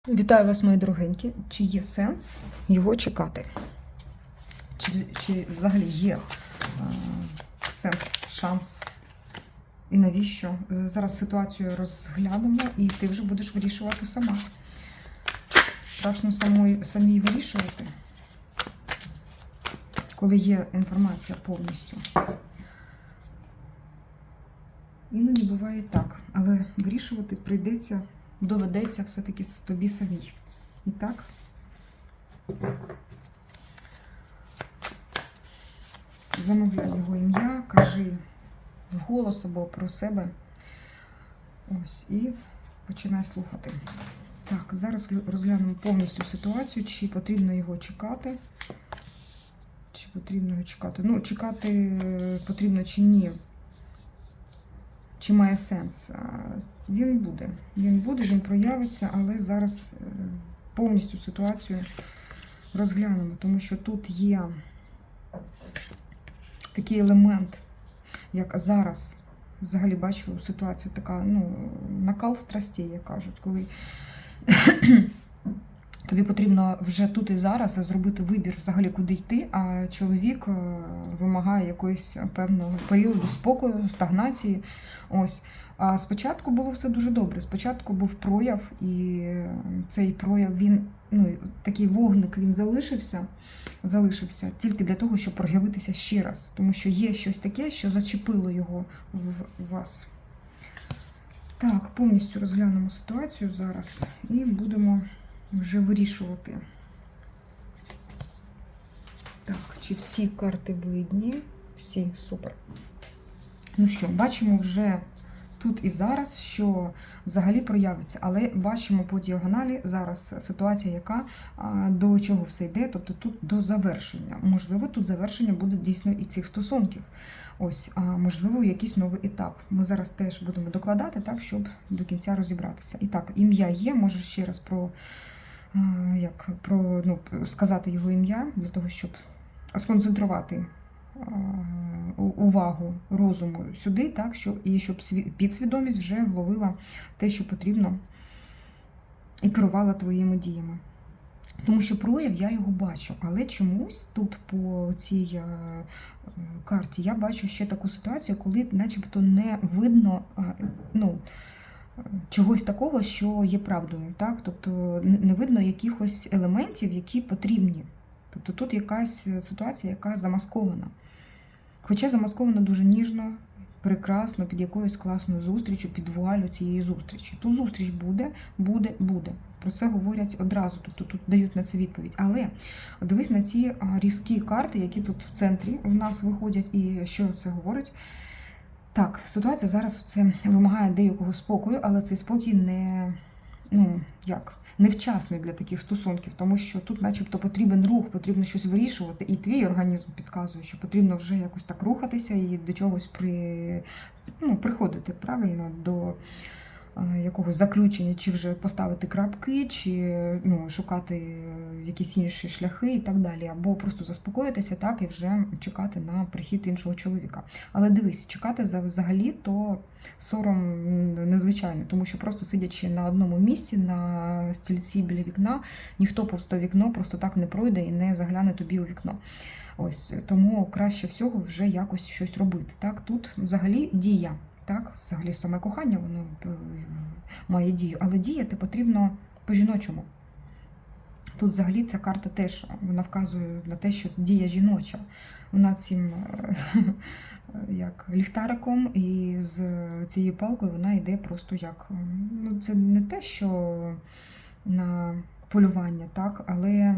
Вітаю вас, мої дорогенькі. Чи є сенс його чекати? Чи взагалі є сенс, шанс? І навіщо? Зараз ситуацію розглянемо, і ти вже будеш вирішувати сама. Страшно самій вирішувати, коли є інформація повністю. Іноді буває так, але вирішувати доведеться все-таки тобі самій. І так, замовляй його ім'я, кажи вголос або про себе. Ось, і починай слухати. Так, зараз розглянемо повністю ситуацію, чи потрібно його чекати. Чи потрібно його чекати? Ну, чекати потрібно чи ні. Чи має сенс? Він буде, він проявиться, але зараз повністю ситуацію розглянемо, тому що тут є такий елемент, як зараз, взагалі бачу ситуацію така, накал страстей, як кажуть, коли тобі потрібно вже тут і зараз зробити вибір взагалі, куди йти, а чоловік вимагає якогось певного періоду спокою, стагнації. Ось. А спочатку було все дуже добре. Спочатку був прояв, і цей прояв, він, такий вогник, він залишився тільки для того, щоб проявитися ще раз. Тому що є щось таке, що зачепило його в вас. Так, повністю розглянемо ситуацію зараз і будемо вже вирішувати. Так, чи всі карти видні? Всі, супер. Ну що, бачимо вже тут і зараз, що взагалі проявиться, але бачимо по діагоналі зараз ситуація, яка до чого все йде, тобто тут до завершення. Можливо, тут завершення буде дійсно і цих стосунків. Ось, можливо, якийсь новий етап. Ми зараз теж будемо докладати, так, щоб до кінця розібратися. І так, ім'я є, можеш ще раз сказати його ім'я, для того, щоб сконцентрувати увагу розуму сюди, так, щоб підсвідомість вже вловила те, що потрібно, і керувала твоїми діями. Тому що прояв я його бачу, але чомусь тут по цій карті я бачу ще таку ситуацію, коли начебто не видно, чогось такого, що є правдою, так? Тобто не видно якихось елементів, які потрібні. Тобто тут якась ситуація, яка замаскована. Хоча замаскована дуже ніжно, прекрасно, під якоюсь класною зустрічю, під вуалю цієї зустрічі. Тут зустріч буде. Про це говорять одразу, тобто тут дають на це відповідь. Але дивись на ці різкі карти, які тут в центрі у нас виходять, і що це говорить. Так, ситуація зараз це вимагає деякого спокою, але цей спокій невчасний для таких стосунків, тому що тут начебто потрібен рух, потрібно щось вирішувати, і твій організм підказує, що потрібно вже якось так рухатися і до чогось приходити правильно, до якогось заключення, чи вже поставити крапки, чи шукати якісь інші шляхи і так далі, або просто заспокоїтися так і вже чекати на прихід іншого чоловіка. Але дивись, чекати взагалі то сором незвичайно, тому що просто сидячи на одному місці, на стільці біля вікна, ніхто повз вікно просто так не пройде і не загляне тобі у вікно. Ось, тому краще всього вже якось щось робити. Так, тут взагалі дія. Так, взагалі саме кохання, воно має дію, але діяти потрібно по-жіночому. Тут взагалі ця карта теж, вона вказує на те, що дія жіноча. Вона цим як ліхтариком, і з цією палкою вона йде просто як, це не те, що на полювання, так, але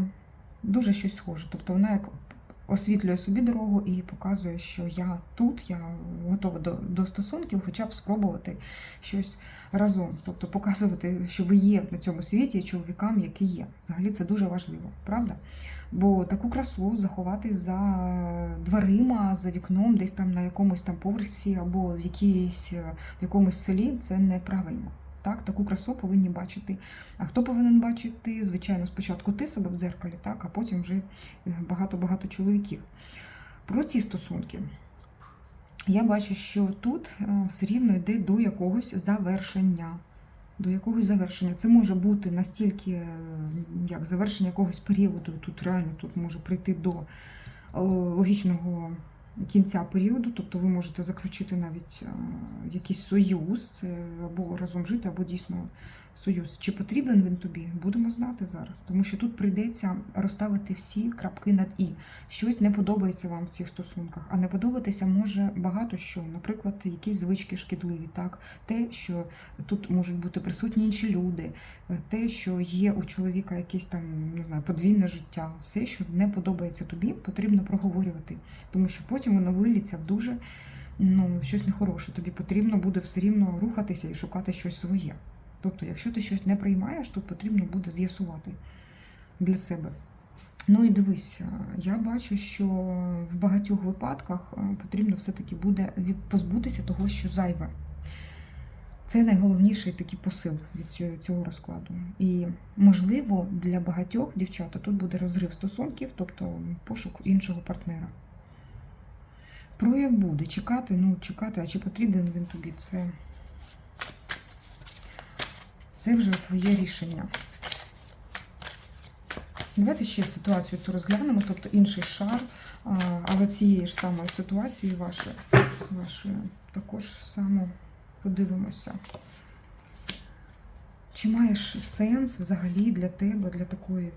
дуже щось схоже. Тобто вона як освітлює собі дорогу і показує, що я тут, я готова до стосунків, хоча б спробувати щось разом. Тобто показувати, що ви є на цьому світі чоловікам, які є. Взагалі це дуже важливо, правда? Бо таку красу заховати за дверима, за вікном, десь там на якомусь там поверсі або в якомусь селі, це неправильно. Так, таку красу повинні бачити. А хто повинен бачити? Звичайно, спочатку ти себе в дзеркалі, так, а потім вже багато-багато чоловіків. Про ці стосунки. Я бачу, що тут все рівно йде до якогось завершення. до якогось завершення. Це може бути настільки, як завершення якогось періоду. Тут реально тут може прийти до логічного кінця періоду, тобто ви можете заключити навіть якийсь союз, це або разом жити, або дійсно союз. Чи потрібен він тобі? Будемо знати зараз. Тому що тут прийдеться розставити всі крапки над «і». Щось не подобається вам в цих стосунках. А не подобатися може багато що. Наприклад, якісь звички шкідливі. Так? Те, що тут можуть бути присутні інші люди, те, що є у чоловіка якесь там, не знаю, подвійне життя. Все, що не подобається тобі, потрібно проговорювати. Тому що потім воно виліться в дуже щось нехороше. Тобі потрібно буде все рівно рухатися і шукати щось своє. Тобто, якщо ти щось не приймаєш, то потрібно буде з'ясувати для себе. Ну і дивись, я бачу, що в багатьох випадках потрібно все-таки буде позбутися того, що зайве. Це найголовніший такий посил від цього розкладу. І, можливо, для багатьох дівчата тут буде розрив стосунків, тобто пошук іншого партнера. Прояв буде. Чекати, а чи потрібен він тобі? Це вже твоє рішення. Давайте ще ситуацію цю розглянемо, тобто інший шар, але цієї ж самої ситуації вашої також само подивимося. Чи маєш сенс взагалі для тебе, для такої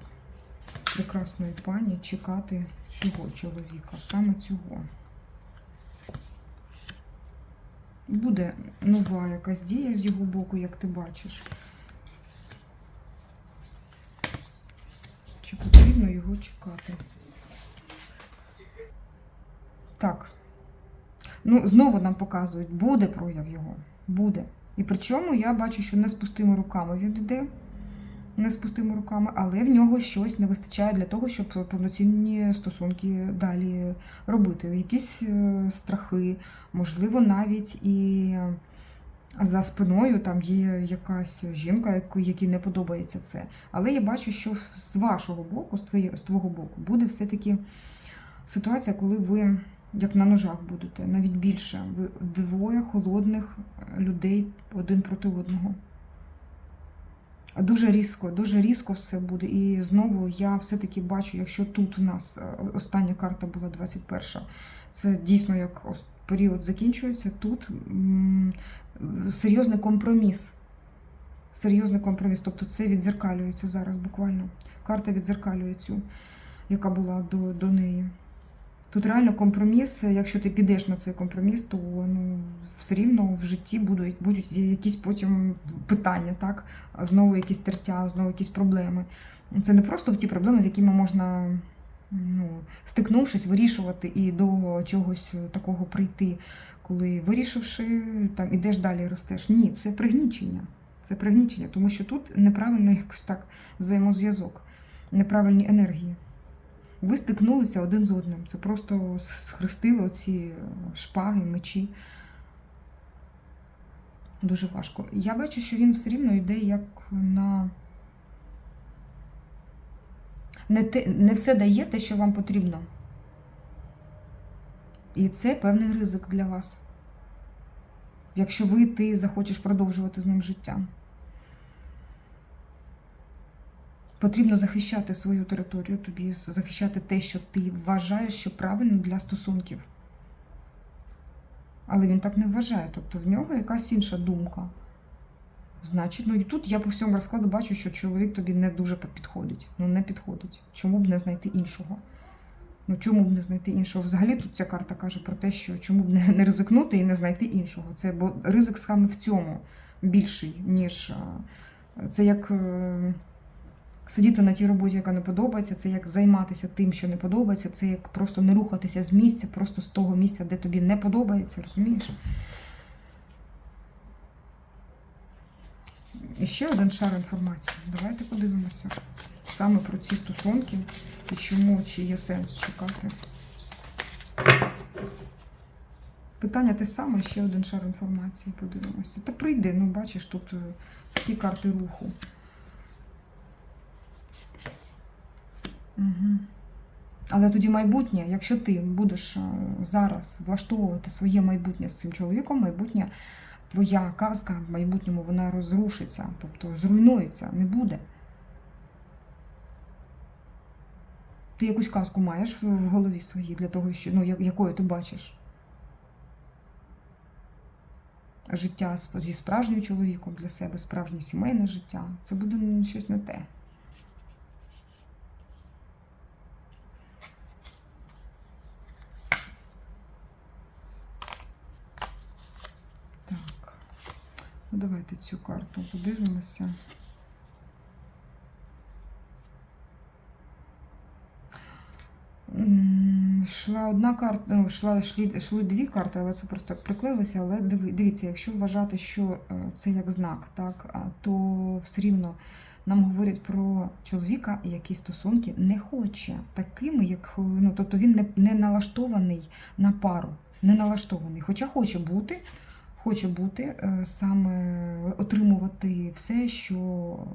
прекрасної пані, чекати цього чоловіка, саме цього? Буде нова якась дія з його боку, як ти бачиш. Чи потрібно його чекати? Так. Знову нам показують, буде прояв його. Буде. І причому я бачу, що не з пустими руками він йде. Не з пустими руками, але в нього щось не вистачає для того, щоб повноцінні стосунки далі робити. Якісь страхи, можливо, навіть і за спиною там є якась жінка, якій не подобається це. Але я бачу, що з вашого боку, з твого боку, буде все-таки ситуація, коли ви як на ножах будете, навіть більше. Ви двоє холодних людей один проти одного. Дуже різко все буде. І знову я все-таки бачу, якщо тут у нас остання карта була 21-ша, це дійсно як період закінчується, тут серйозний компроміс. Серйозний компроміс, тобто це відзеркалюється зараз буквально. Карта відзеркалює цю, яка була до неї. Тут реально компроміс, якщо ти підеш на цей компроміс, то все рівно в житті будуть якісь потім питання, так? Знову якісь тертя, знову якісь проблеми. Це не просто ті проблеми, з якими можна, стикнувшись, вирішувати і до чогось такого прийти, коли вирішивши, там ідеш далі і ростеш. Ні, це пригнічення. Це пригнічення, тому що тут неправильно якось так взаємозв'язок, неправильні енергії. Ви стикнулися один з одним. Це просто схрестили оці шпаги, мечі. Дуже важко. Я бачу, що він все рівно йде як на... Не все дає те, що вам потрібно. І це певний ризик для вас. Якщо ти захочеш продовжувати з ним життя. Потрібно захищати свою територію, тобі захищати те, що ти вважаєш, що правильно для стосунків. Але він так не вважає, тобто в нього якась інша думка. Значить, і тут я по всьому розкладу бачу, що чоловік тобі не дуже підходить. Не підходить. Чому б не знайти іншого? Чому б не знайти іншого? Взагалі тут ця карта каже про те, що чому б не ризикнути і не знайти іншого. Бо ризик саме в цьому більший, ніж... Це як... Сидіти на тій роботі, яка не подобається, це як займатися тим, що не подобається, це як просто не рухатися з місця, просто з того місця, де тобі не подобається, розумієш? І ще один шар інформації. Давайте подивимося саме про ці стосунки і чому, чи є сенс чекати. Питання те саме, ще один шар інформації, подивимося. Та прийде, бачиш, тут всі карти руху. Угу. Але тоді майбутнє, якщо ти будеш зараз влаштовувати своє майбутнє з цим чоловіком, майбутнє твоя казка в майбутньому, вона розрушиться, тобто зруйнується, не буде. Ти якусь казку маєш в голові своїй для того, що, ну, якою ти бачиш життя зі справжнім чоловіком для себе, справжнє сімейне життя. Це буде щось не те. Так, ну, давайте цю карту подивимося. Йшла одна карта, ну, йшли дві карти, але це просто так приклеїлося. Але дивіться, якщо вважати, що це як знак, так, то все рівно нам говорять про чоловіка, який стосунки не хоче такими, як, ну, тобто він не налаштований на пару, не налаштований, хоча хоче бути саме отримувати все, що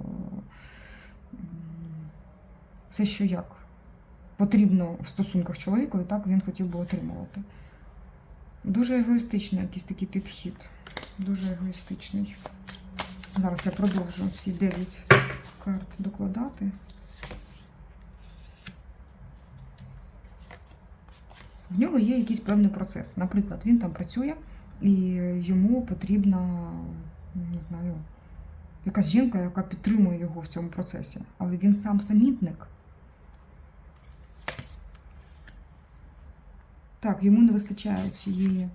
як потрібно в стосунках чоловікові, так він хотів би отримувати. Дуже егоїстичний якийсь такий підхід. Дуже егоїстичний. Зараз я продовжу ці 9 карт докладати. В нього є якийсь певний процес. Наприклад, він там працює, і йому потрібна, не знаю, якась жінка, яка підтримує його в цьому процесі. Але він сам самітник. Так, йому не вистачає цієї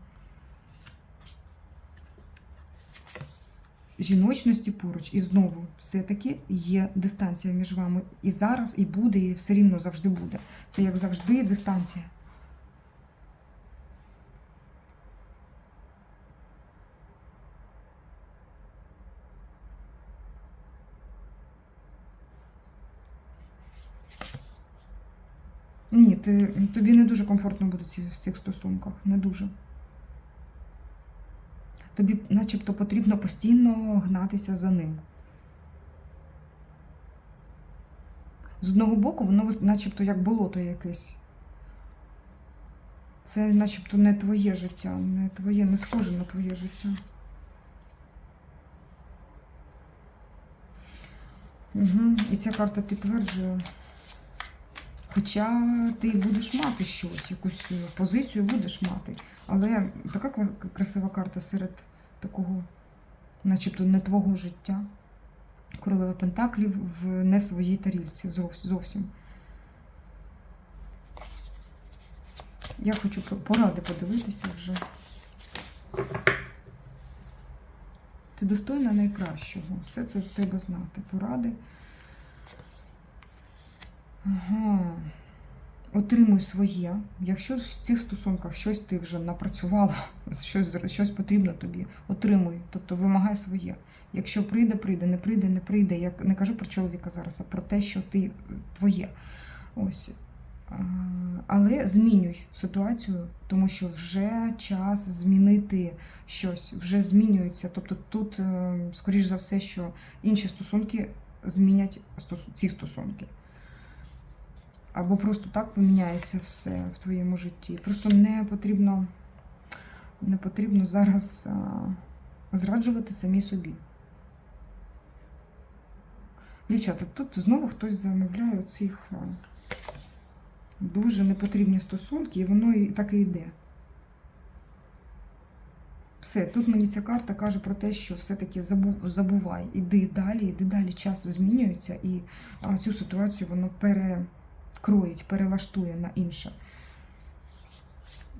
жіночності поруч. І знову, все-таки є дистанція між вами. І зараз, і буде, і все рівно завжди буде. Це, як завжди, дистанція. Ні, тобі не дуже комфортно буде в цих стосунках. Не дуже. Тобі начебто потрібно постійно гнатися за ним. З одного боку, воно начебто як болото якесь. Це начебто не твоє життя, не схоже на твоє життя. Угу. І ця карта підтверджує. Хоча ти будеш мати щось, якусь позицію будеш мати. Але така красива карта серед такого, начебто, не твого життя. Королева Пентаклів в не своїй тарілці зовсім. Я хочу поради подивитися вже. Ти достойна найкращого. Все це треба знати. Поради. Ага. Отримуй своє. Якщо в цих стосунках щось ти вже напрацювала, щось потрібно тобі, отримуй. Тобто вимагай своє. Якщо прийде, не прийде. Я не кажу про чоловіка зараз, а про те, що ти твоє. Ось. Але змінюй ситуацію, тому що вже час змінити щось, вже змінюється. Тобто тут, скоріш за все, що інші стосунки змінять ці стосунки. Або просто так поміняється все в твоєму житті. Просто не потрібно зараз зраджувати самі собі. Дівчата, тут знову хтось замовляє цих дуже непотрібні стосунки, і воно і так і йде. Все, тут мені ця карта каже про те, що все-таки забувай, іди далі, час змінюється, і цю ситуацію воно перекроїть, перелаштує на інше.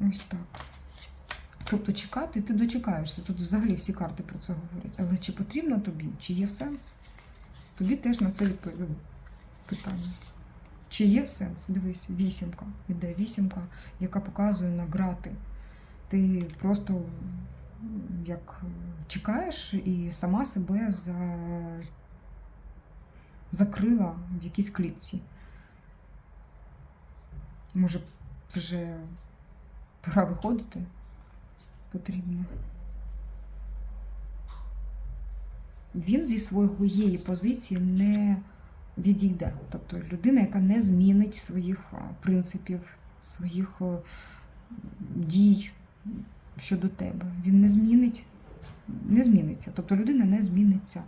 Ось так. Тобто чекати, ти дочекаєшся. Тут взагалі всі карти про це говорять. Але чи потрібно тобі? Чи є сенс? Тобі теж на це відповіли питання. Чи є сенс? Дивись, вісімка. Іде вісімка, яка показує на грати. Ти просто як чекаєш і сама себе закрила в якійсь клітці. Може, вже пора виходити? Потрібно. Він зі своєї позиції не відійде. Тобто людина, яка не змінить своїх принципів, своїх дій щодо тебе. Він не змінить не зміниться. Тобто людина не зміниться.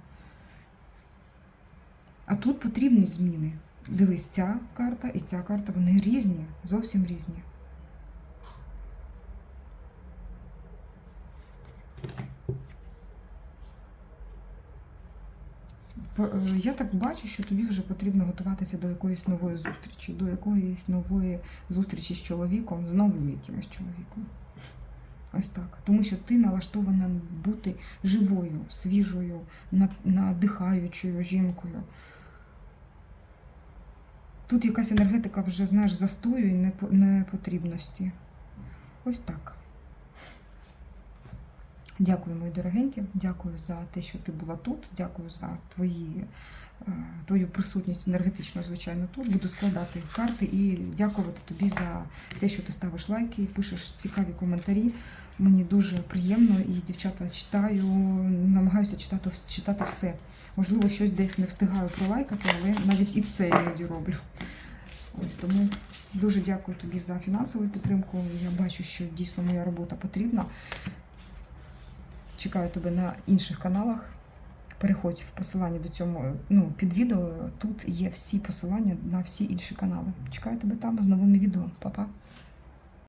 А тут потрібні зміни. Дивись, ця карта і ця карта, вони різні, зовсім різні. Я так бачу, що тобі вже потрібно готуватися до якоїсь нової зустрічі, до якоїсь нової зустрічі з чоловіком, з новим якимось чоловіком. Ось так. Тому що ти налаштована бути живою, свіжою, надихаючою жінкою. Тут якась енергетика вже, знаєш, застою і непотрібності. Ось так. Дякую, мої дорогенькі. Дякую за те, що ти була тут. Дякую за твою присутність енергетичну, звичайно, тут. Буду складати карти і дякувати тобі за те, що ти ставиш лайки, пишеш цікаві коментарі. Мені дуже приємно і, дівчата, читаю, намагаюся читати все. Можливо, щось десь не встигаю пролайкати, але навіть і це іноді роблю. Ось тому дуже дякую тобі за фінансову підтримку. Я бачу, що дійсно моя робота потрібна. Чекаю тебе на інших каналах. Переходь в посилання до цього, під відео. Тут є всі посилання на всі інші канали. Чекаю тебе там з новими відео. Па-па!